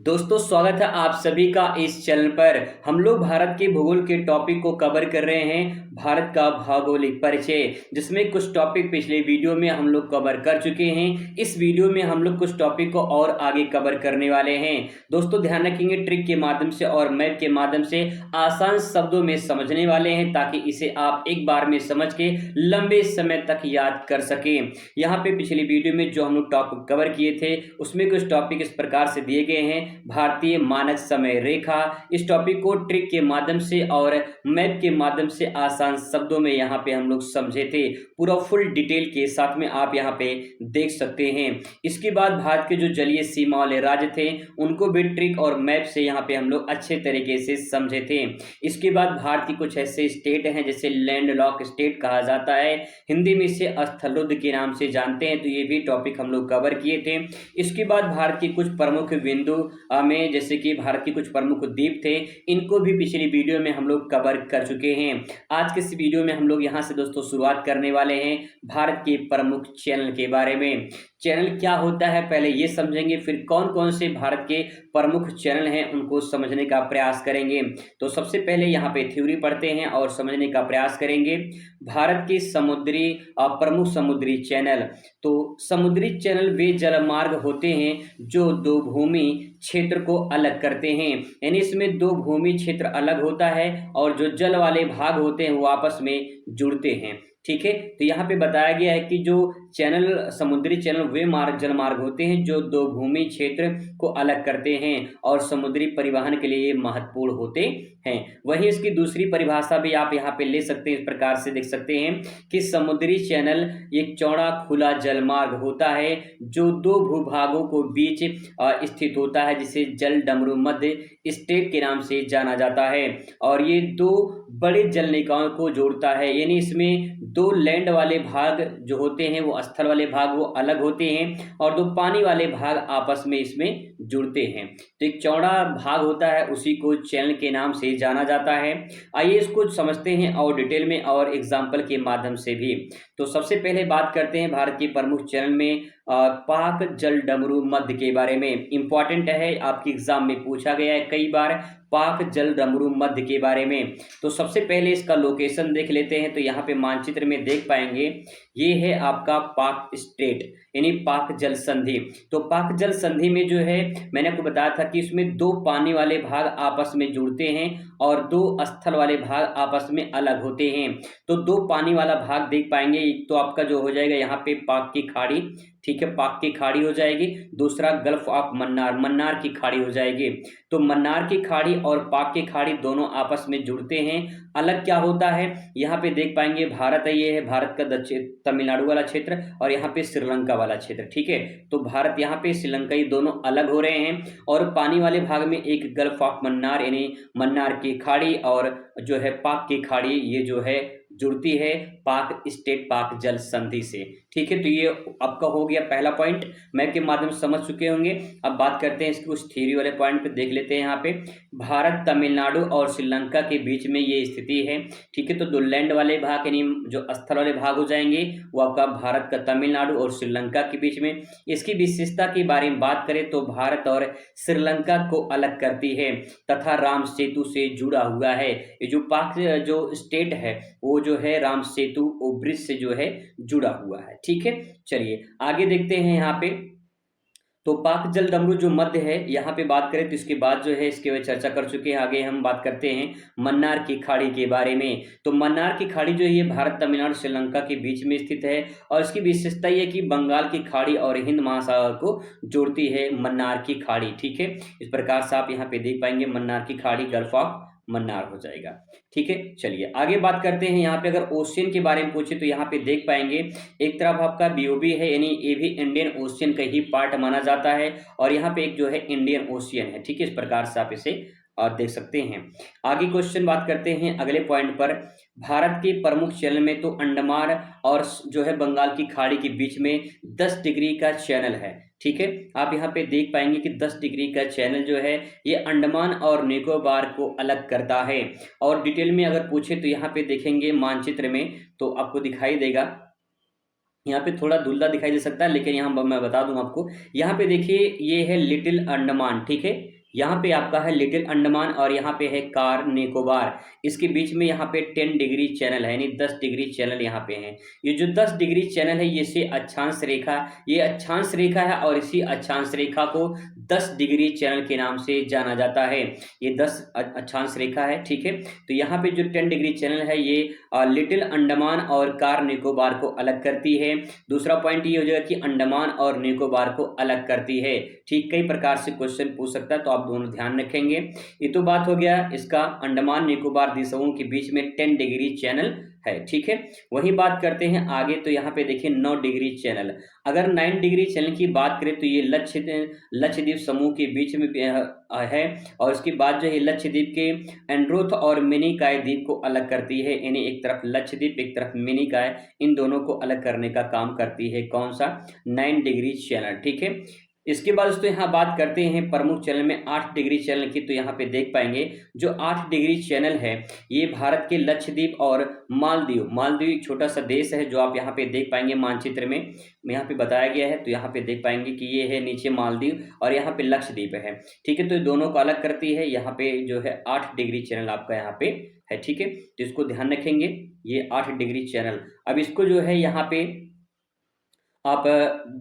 दोस्तों स्वागत है आप सभी का इस चैनल पर। हम लोग भारत के भूगोल के टॉपिक को कवर कर रहे हैं, भारत का भौगोलिक परिचय, जिसमें कुछ टॉपिक पिछले वीडियो में हम लोग कवर कर चुके हैं। इस वीडियो में हम लोग कुछ टॉपिक को और आगे कवर करने वाले हैं। दोस्तों ध्यान रखेंगे, ट्रिक के माध्यम से और मैप के माध्यम से आसान शब्दों में समझने वाले हैं, ताकि इसे आप एक बार में समझ के लंबे समय तक याद कर सकें। यहाँ पे पिछली वीडियो में जो हम लोग टॉपिक कवर किए थे उसमें कुछ टॉपिक इस प्रकार से दिए गए हैं। भारतीय मानक समय रेखा, इस टॉपिक को ट्रिक के माध्यम से और मैप के माध्यम से आसान शब्दों में यहाँ पे हम लोग समझे थे। पूरा फुल डिटेल के साथ में आप यहाँ पे देख सकते हैं। इसके बाद भारत के जो जलीय सीमा वाले राज्य थे उनको भी ट्रिक और मैप से यहाँ पे हम लोग अच्छे तरीके से समझे थे। इसके बाद भारत की कुछ ऐसे स्टेट हैं जिसे लैंड लॉक स्टेट कहा जाता है, हिंदी में इसे स्थलरुद्ध के नाम से जानते हैं, तो ये भी टॉपिक हम लोग कवर किए थे। इसके बाद भारत की कुछ प्रमुख बिंदु में, जैसे कि भारत के कुछ प्रमुख द्वीप थे, इनको भी पिछली वीडियो में हम लोग कवर कर चुके हैं। आज के इस वीडियो में हम लोग यहाँ से दोस्तों शुरुआत करने वाले हैं भारत के प्रमुख चैनल के बारे में। चैनल क्या होता है पहले ये समझेंगे, फिर कौन कौन से भारत के प्रमुख चैनल हैं उनको समझने का प्रयास करेंगे। तो सबसे पहले यहाँ पे थ्योरी पढ़ते हैं और समझने का प्रयास करेंगे। भारत के समुद्री प्रमुख समुद्री चैनल। तो समुद्री चैनल वे जलमार्ग होते हैं जो दो भूमि क्षेत्र को अलग करते हैं, यानी इसमें दो भूमि क्षेत्र अलग होता है और जो जल वाले भाग होते हैं वो आपस में जुड़ते हैं। ठीक है, तो यहाँ पे बताया गया है कि जो चैनल समुद्री चैनल वे जलमार्ग होते हैं जो दो भूमि क्षेत्र को अलग करते हैं और समुद्री परिवहन के लिए महत्वपूर्ण होते हैं। वहीं इसकी दूसरी परिभाषा भी आप यहाँ पे ले सकते हैं, इस प्रकार से देख सकते हैं कि समुद्री चैनल एक चौड़ा खुला जलमार्ग होता है जो दो भूभागों को बीच स्थित होता है, जिसे जल डमरू मध्य स्टेट के नाम से जाना जाता है। और ये दो बड़े जल निकायों को जोड़ता है, यानी इसमें दो लैंड वाले भाग जो होते हैं वो स्थल वाले भाग वो अलग होते हैं और दो पानी वाले भाग आपस में इसमें जुड़ते हैं। तो एक चौड़ा भाग होता है, उसी को चैनल के नाम से जाना जाता है। आइए इसको समझते हैं और डिटेल में और एग्जाम्पल के माध्यम से भी। तो सबसे पहले बात करते हैं भारत के प्रमुख चैनल में पाक जल डमरू मध्य के बारे में। इंपॉर्टेंट है, आपके एग्जाम में पूछा गया है कई बार पाक जल डमरू मध्य के बारे में। तो सबसे पहले इसका लोकेशन देख लेते हैं। तो यहाँ पे मानचित्र में देख पाएंगे ये है आपका पाक स्टेट, यानी पाक जल संधि। तो पाक जल संधि में जो है मैंने आपको बताया था कि इसमें दो पानी वाले भाग आपस में जुड़ते हैं और दो स्थल वाले भाग आपस में अलग होते हैं। तो दो पानी वाला भाग देख पाएंगे, एक तो आपका जो हो जाएगा यहाँ पे पाक की खाड़ी, ठीक है, पाक की खाड़ी हो जाएगी। दूसरा गल्फ ऑफ मन्नार, मन्नार की खाड़ी हो जाएगी। तो मन्नार की खाड़ी और पाक की खाड़ी दोनों आपस में जुड़ते हैं। अलग क्या होता है यहाँ पे देख पाएंगे, भारत है, ये है भारत का दक्षिण तमिलनाडु वाला क्षेत्र और यहाँ पे श्रीलंका वाला क्षेत्र। ठीक है, तो भारत यहाँ पे श्रीलंका ये दोनों अलग हो रहे हैं और पानी वाले भाग में एक गल्फ ऑफ मन्नार यानी मन्नार की खाड़ी और जो है पाक की खाड़ी ये जो है जुड़ती है पाक स्टेट पाक जल संधि से। ठीक है, तो ये आपका हो गया पहला पॉइंट, मैप के माध्यम से समझ चुके होंगे। अब बात करते हैं इसके कुछ थ्योरी वाले पॉइंट पे, देख लेते हैं। यहाँ पे भारत तमिलनाडु और श्रीलंका के बीच में ये स्थिति है। ठीक है, तो दो लैंड वाले भाग यानी जो स्थल वाले भाग हो जाएंगे वो आपका भारत का तमिलनाडु और श्रीलंका के बीच में। इसकी विशेषता के बारे में बात करें तो भारत और श्रीलंका को अलग करती है तथा राम सेतु से जुड़ा हुआ है। ये जो पाक जो स्टेट है वो जो है राम सेतु ब्रिज से जो है जुड़ा हुआ है। ठीक है, चलिए आगे देखते हैं। यहाँ पे तो पाक जल डमरू जो मध्य है यहाँ पे बात करें तो इसके बाद जो है इसके बारे चर्चा कर चुके हैं। आगे हम बात करते हैं मन्नार की खाड़ी के बारे में। तो मन्नार की खाड़ी जो है ये भारत तमिलनाडु श्रीलंका के बीच में स्थित है और इसकी विशेषता ये है कि बंगाल की खाड़ी और हिंद महासागर को जोड़ती है मन्नार की खाड़ी। ठीक है, इस प्रकार से आप यहाँ पे देख पाएंगे मन्नार की खाड़ी गल्फ ऑफ मन्नार हो जाएगा। ठीक है, चलिए आगे बात करते हैं। यहाँ पे अगर ओशियन के बारे में पूछे तो यहाँ पे देख पाएंगे एक तरफ आपका बीओबी है, यानी ये भी इंडियन ओशियन का ही पार्ट माना जाता है और यहाँ पे एक जो है इंडियन ओशियन है। ठीक है, इस प्रकार से आप इसे देख सकते हैं। आगे क्वेश्चन बात करते हैं अगले पॉइंट पर। भारत के प्रमुख चैनल में तो अंडमान और जो है बंगाल की खाड़ी के बीच में 10 डिग्री का चैनल है। ठीक है, आप यहाँ पे देख पाएंगे कि 10 डिग्री का चैनल जो है ये अंडमान और निकोबार को अलग करता है। और डिटेल में अगर पूछे तो यहाँ पे देखेंगे मानचित्र में तो आपको दिखाई देगा यहाँ पे थोड़ा धुंधला दिखाई दे सकता है, लेकिन यहाँ मैं बता दूं आपको। यहाँ पे देखिए ये है लिटिल अंडमान, ठीक है। यहाँ पे आपका है लिटिल अंडमान और यहाँ पे है कार निकोबार। इसके बीच में यहाँ पे 10 डिग्री चैनल है, यानी 10 डिग्री चैनल यहाँ पे है। ये जो 10 डिग्री चैनल है ये से अक्षांश रेखा, ये अक्षांश रेखा है और इसी अक्षांश रेखा को 10 डिग्री चैनल के नाम से जाना जाता है। ये 10 अक्षांश रेखा है, ठीक है। तो यहाँ पे जो 10 डिग्री चैनल है ये लिटिल अंडमान और कार निकोबार को अलग करती है। दूसरा पॉइंट ये हो जाएगा कि अंडमान और निकोबार को अलग करती है, ठीक। कई प्रकार से क्वेश्चन पूछ सकता है, तो आप दोनों ध्यान रखेंगे। ये तो बात हो गया इसका अंडमान निकोबार द्वीपों के बीच में 10 डिग्री चैनल है, ठीक है। वही बात करते हैं आगे, तो यहाँ पे देखिए 9 डिग्री चैनल। अगर 9 डिग्री चैनल की बात करें तो ये लक्षद्वीप समूह के बीच में है, और उसके बाद जो है लक्षद्वीप के एंड्रोथ और मिनिकॉय द्वीप को अलग करती है, यानी एक तरफ लक्षद्वीप एक तरफ मिनिकॉय, इन दोनों को अलग करने का काम करती है कौन सा, 9 डिग्री चैनल, ठीक है। इसके बाद दोस्तों यहाँ बात करते हैं प्रमुख चैनल में 8 डिग्री चैनल की। तो यहाँ पे देख पाएंगे जो 8 डिग्री चैनल है ये भारत के लक्षद्वीप और मालदीव, मालदीव एक छोटा सा देश है जो आप यहाँ पे देख पाएंगे मानचित्र में यहाँ पे बताया गया है। तो यहाँ पे देख पाएंगे कि ये है नीचे मालदीव और यहाँ पे लक्षद्वीप है, ठीक है। तो दोनों को अलग करती है, यहाँ पे जो है 8 डिग्री चैनल आपका यहाँ पे है, ठीक है। तो इसको ध्यान रखेंगे, ये 8 डिग्री चैनल। अब इसको जो है यहाँ पे आप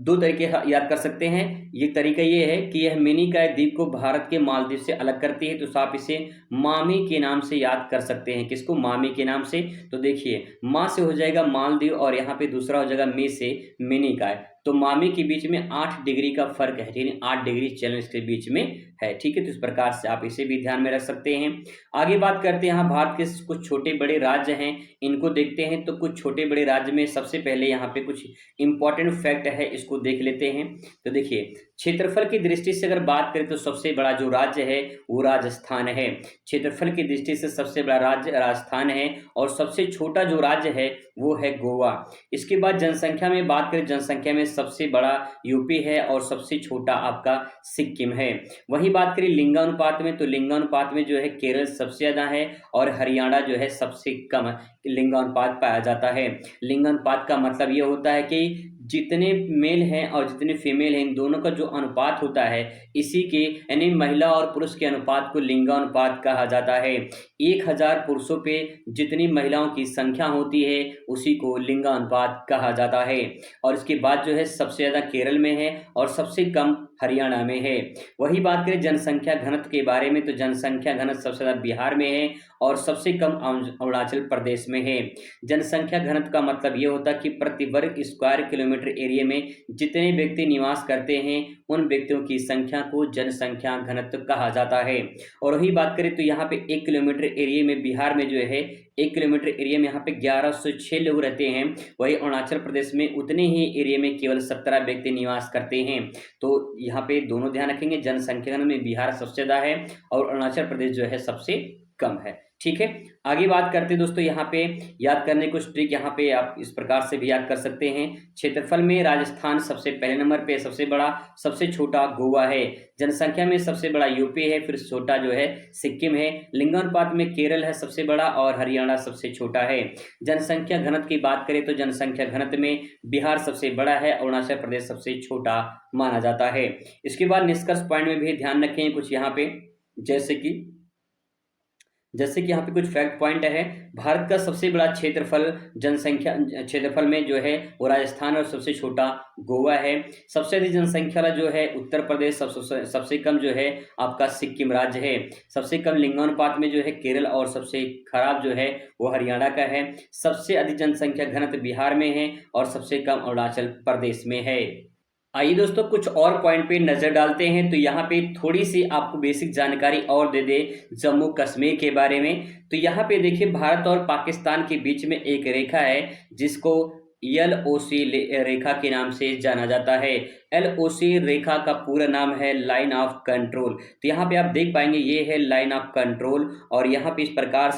दो तरीके याद कर सकते हैं। ये तरीका ये है कि यह मिनिकॉय द्वीप को भारत के मालदीव से अलग करती है, तो आप इसे मामी के नाम से याद कर सकते हैं। किसको, मामी के नाम से। तो देखिए माँ से हो जाएगा मालदीव और यहाँ पे दूसरा हो जाएगा मी से मिनिकॉय। तो मामी के बीच में 8 डिग्री का फर्क है, यानी 8 डिग्री चैनल के बीच में है, ठीक है। तो इस प्रकार से आप इसे भी ध्यान में रख सकते हैं। आगे बात करते हैं, यहाँ भारत के कुछ छोटे बड़े राज्य हैं, इनको देखते हैं। तो कुछ छोटे बड़े राज्य में सबसे पहले यहाँ पे कुछ इंपॉर्टेंट फैक्ट है, इसको देख लेते हैं। तो देखिए क्षेत्रफल की दृष्टि से अगर बात करें तो सबसे बड़ा जो राज्य है वो राजस्थान है। क्षेत्रफल की दृष्टि से सबसे बड़ा राज्य राजस्थान है और सबसे छोटा जो राज्य है वो है गोवा। इसके बाद जनसंख्या में बात करें, जनसंख्या में सबसे बड़ा यूपी है और सबसे छोटा आपका सिक्किम है। वही बात करें लिंगानुपात में, तो लिंगानुपात में जो है केरल सबसे ज्यादा है और हरियाणा जो है सबसे कम लिंगानुपात पाया जाता है। लिंगानुपात का मतलब ये होता है कि जितने मेल हैं और जितने फीमेल हैं इन दोनों का जो अनुपात होता है, इसी के यानी महिला और पुरुष के अनुपात को लिंगानुपात कहा जाता है। 1000 पुरुषों पे जितनी महिलाओं की संख्या होती है उसी को लिंगानुपात कहा जाता है। और इसके बाद जो है सबसे ज़्यादा केरल में है और सबसे कम हरियाणा में है। वही बात करें जनसंख्या घनत्व के बारे में, तो जनसंख्या घनत्व सबसे ज़्यादा बिहार में है और सबसे कम अरुणाचल प्रदेश में है। जनसंख्या घनत्व का मतलब ये होता है कि प्रति वर्ग स्क्वायर किलोमीटर एरिया में जितने व्यक्ति निवास करते हैं उन व्यक्तियों की संख्या को जनसंख्या घनत्व कहा जाता है। और वही बात करें तो यहाँ पे 1 किलोमीटर एरिया में बिहार में जो है 1 किलोमीटर एरिया में यहाँ पे 1106 लोग रहते हैं। वही अरुणाचल प्रदेश में उतने ही एरिया में केवल 17 व्यक्ति निवास करते हैं। तो यहाँ पे दोनों ध्यान रखेंगे, जनसंख्या में बिहार सबसे ज्यादा है और अरुणाचल प्रदेश जो है सबसे कम है, ठीक है। आगे बात करते हैं दोस्तों, यहाँ पे याद करने कुछ ट्रिक यहाँ पे आप इस प्रकार से भी याद कर सकते हैं। क्षेत्रफल में राजस्थान सबसे पहले नंबर पे सबसे बड़ा, सबसे छोटा गोवा है। जनसंख्या में सबसे बड़ा यूपी है, फिर छोटा जो है सिक्किम है। लिंगानुपात में केरल है सबसे बड़ा और हरियाणा सबसे छोटा है। जनसंख्या घनत्व की बात करें तो जनसंख्या घनत्व में बिहार सबसे बड़ा है, अरुणाचल प्रदेश सबसे छोटा माना जाता है। इसके बाद निष्कर्ष पॉइंट में भी ध्यान रखें कुछ यहाँ पे, जैसे कि यहाँ पे कुछ फैक्ट पॉइंट है। भारत का सबसे बड़ा क्षेत्रफल जनसंख्या क्षेत्रफल में जो है वो राजस्थान और सबसे छोटा गोवा है। सबसे अधिक जनसंख्या वाला जो है उत्तर प्रदेश, सबसे कम जो है आपका सिक्किम राज्य है। सबसे कम लिंगानुपात में जो है केरल और सबसे खराब जो है वो हरियाणा का है। सबसे अधिक जनसंख्या घनत्व बिहार में है और सबसे कम अरुणाचल प्रदेश में है। आइए दोस्तों कुछ और पॉइंट पे नजर डालते हैं। तो यहाँ पे थोड़ी सी आपको बेसिक जानकारी और दे दे जम्मू कश्मीर के बारे में। तो यहाँ पे देखिए भारत और पाकिस्तान के बीच में एक रेखा है जिसको LOC रेखा के नाम से जाना जाता है। एलओसी रेखा का पूरा नाम है लाइन ऑफ कंट्रोल। तो यहाँ पे आप देख पाएंगे ये है लाइन ऑफ कंट्रोल, और यहाँ पे इस प्रकार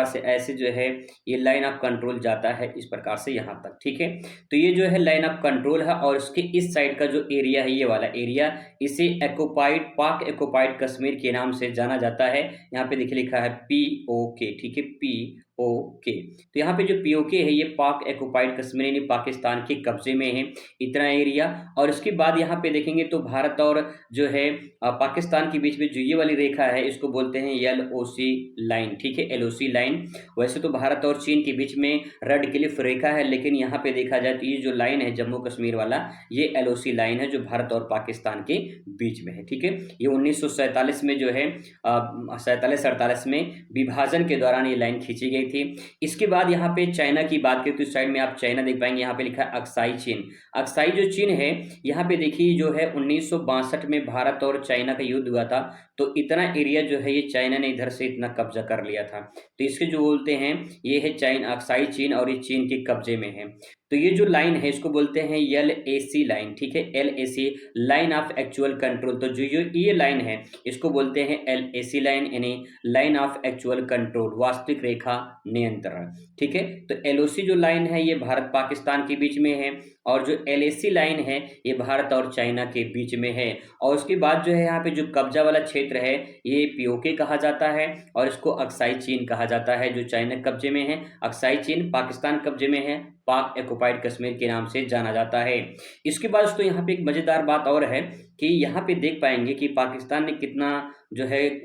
से ऐसे जो है ये लाइन ऑफ कंट्रोल जाता है इस प्रकार से यहाँ तक, ठीक है। तो ये जो है लाइन ऑफ कंट्रोल है, और उसके इस साइड का जो एरिया है ये वाला एरिया, इसे एक्यूपाइड पाक एक्यूपाइड कश्मीर के नाम से जाना जाता है। यहाँ पे देखिए लिखा है POK, ठीक है, POK। तो यहाँ पे जो POK है ये पाक एक्यूपाइड कश्मीर यानी पाकिस्तान के कब्जे में है इतना एरिया। और उसके बाद यहाँ पे देखेंगे तो भारत और जो है पाकिस्तान के बीच में जो ये वाली रेखा है इसको बोलते हैं LOC लाइन, ठीक है, LOC लाइन। वैसे तो भारत और चीन के बीच में रेड क्लिफ रेखा है, लेकिन यहाँ पे देखा जाए तो ये जो लाइन है जम्मू कश्मीर वाला, ये LOC लाइन है जो भारत और पाकिस्तान के बीच में है, ठीक है। ये 1947 में जो है 47-48 में विभाजन के दौरान ये लाइन खींची गई थी। इसके बाद यहाँ पे चाइना की बात करें तो इस साइड में आप चाइना देख पाएंगे, यहाँ पे लिखा है अक्साई चीन। अक्साई जो चीन है, यहाँ पे देखिए जो है 1962 में भारत और चाइना का युद्ध हुआ था, तो इतना एरिया जो है ये चाइना ने इधर से इतना कब्जा कर लिया था। तो इसके जो बोलते हैं ये है चाइना अक्साई चीन, और ये चीन के कब्जे में है। तो ये जो लाइन है इसको बोलते हैं LAC लाइन, ठीक है, LAC line of actual control. तो जो ये लाइन है इसको बोलते हैं LAC लाइन, यानी लाइन ऑफ एक्चुअल कंट्रोल, वास्तविक रेखा नियंत्रण, ठीक है। तो LOC जो लाइन है ये भारत पाकिस्तान के बीच में है, और जो LAC लाइन है ये भारत और चाइना के बीच में है। और उसके बाद जो है यहाँ पे जो कब्जा वाला क्षेत्र है ये POK कहा जाता है, और इसको अक्साई चीन कहा जाता है जो चाइना कब्जे में है। अक्साई चीन पाकिस्तान कब्जे में है, पाक एक्यूपाइड कश्मीर के नाम से जाना जाता है। इसके बाद दोस्तों यहाँ पे एक मज़ेदार बात और है कि यहाँ पे देख पाएंगे कि पाकिस्तान ने कितना जो है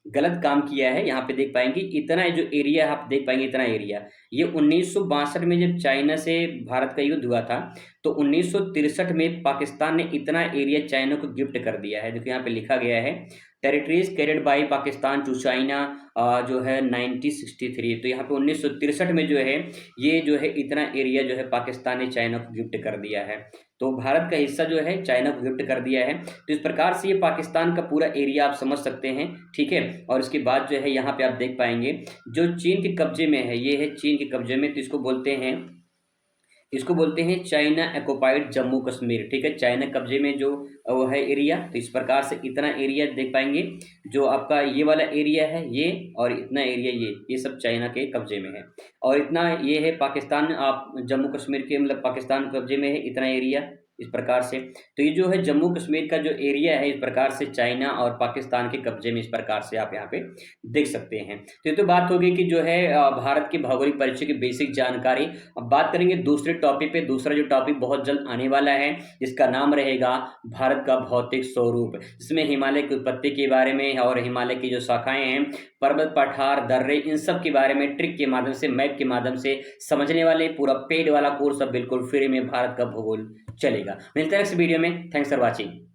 गलत काम किया है। यहाँ पे देख पाएंगे इतना जो एरिया आप देख पाएंगे, इतना एरिया ये 1962 में जब चाइना से भारत का युद्ध हुआ था, तो 1963 में पाकिस्तान ने इतना एरिया चाइना को गिफ्ट कर दिया है। देखो यहाँ पे लिखा गया है territories carried by Pakistan to China जो है 1963। तो यहाँ पे 1963 में जो है ये जो है इतना एरिया जो है पाकिस्तान ने चाइना को गिफ्ट कर दिया है। तो भारत का हिस्सा जो है चाइना को गिफ्ट कर दिया है। तो इस प्रकार से ये पाकिस्तान का पूरा एरिया आप समझ सकते हैं, ठीक है। और इसके बाद जो है यहाँ पे आप देख पाएंगे जो चीन के कब्जे में है, ये है चीन के कब्जे में, तो इसको बोलते हैं चाइना एक्यूपाइड जम्मू कश्मीर, ठीक है, चाइना कब्जे में जो वो है एरिया। तो इस प्रकार से इतना एरिया देख पाएंगे, जो आपका ये वाला एरिया है ये, और इतना एरिया ये सब चाइना के कब्जे में है। और इतना ये है पाकिस्तान, आप जम्मू कश्मीर के मतलब पाकिस्तान कब्जे में है इतना एरिया इस प्रकार से। तो ये जो है जम्मू कश्मीर का जो एरिया है इस प्रकार से चाइना और पाकिस्तान के कब्जे में इस प्रकार से आप यहाँ पे देख सकते हैं। तो ये तो बात होगी कि जो है भारत के भौगोलिक परिचय की बेसिक जानकारी। अब बात करेंगे दूसरे टॉपिक पे। दूसरा जो टॉपिक बहुत जल्द आने वाला है जिसका नाम रहेगा भारत का भौतिक स्वरूप, जिसमें हिमालय की उत्पत्ति के बारे में और हिमालय की जो शाखाएं हैं, पर्वत पठार दर्रे, इन सब के बारे में ट्रिक के माध्यम से, मैप के माध्यम से समझने वाले पूरा पेड वाला कोर्स अब बिल्कुल फ्री में भारत का भूगोल चलेगा। मिलते हैं नेक्स्ट वीडियो में। Thanks for watching.